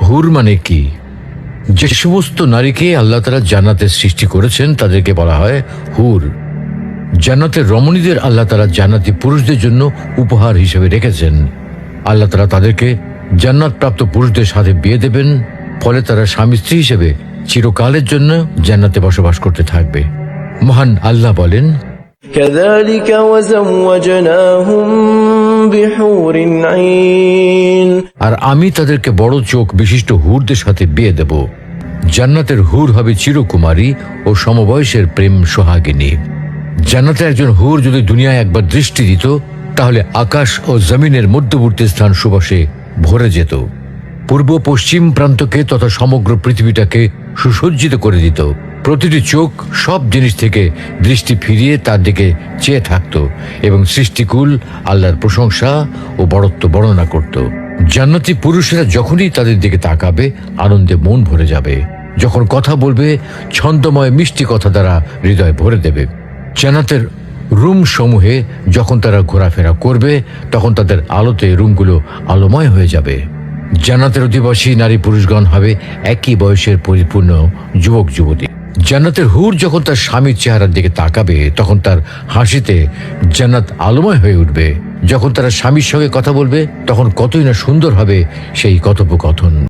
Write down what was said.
হুর মানে কি? যে সমস্ত নারীকে আল্লাহ তাআলা জান্নাতে সৃষ্টি করেছেন তাদেরকে বলা হয় হুর। জান্নাতের রমণীদের আল্লাহ তাআলা জান্নাতি পুরুষদের জন্য উপহার হিসেবে রেখেছেন। আল্লাহ তাআলা তাদেরকে জান্নাত প্রাপ্ত পুরুষদের সাথে বিয়ে দেবেন, ফলে তারা স্বামী স্ত্রী হিসেবে চিরকালের জন্য জান্নাতে বসবাস করতে থাকবে। মহান আল্লাহ বলেন, كذلك وزوجناهم بحور عين আর আমি তাদেরকে বড় চোখ বিশিষ্ট হুরদের সাথে বিয়ে দেব। জান্নাতের হুর হবে চিরকুমারী ও সমবয়সের প্রেম সোহাগিনী। জান্নাতে একজন হুর যদি দুনিয়ায় একবার দৃষ্টি দিত, তাহলে আকাশ ও জমিনের মধ্যবর্তী স্থান সুবাসে ভরে যেত। পূর্ব পশ্চিম প্রান্তকে তথা সমগ্র পৃথিবীটাকে সুসজ্জিত করে দিত। প্রতিটি চোখ সব জিনিস থেকে দৃষ্টি ফিরিয়ে তার দিকে চেয়ে থাকত এবং সৃষ্টিকুল আল্লাহর প্রশংসা ও বড়ত্ব বর্ণনা করত। জান্নাতি পুরুষেরা যখনই তাদের দিকে তাকাবে, আনন্দে মন ভরে যাবে। যখন কথা বলবে, ছন্দময় মিষ্টি কথা দ্বারা হৃদয় ভরে দেবে। জান্নাতের রুম সমূহে যখন তারা ঘোরাফেরা করবে, তখন তাদের আলোতে রুমগুলো আলোময় হয়ে যাবে। জান্নাতের অধিবাসী নারী পুরুষগণ হবে একই বয়সের পরিপূর্ণ যুবক যুবতী। জান্নাতের হুর যখন তার স্বামীর চেহারার দিকে তাকাবে, তখন তার হাসিতে জান্নাত আলোময় হয়ে উঠবে। যখন তারা স্বামীর সঙ্গে কথা বলবে, তখন কতই না সুন্দর হবে সেই কথোপকথন।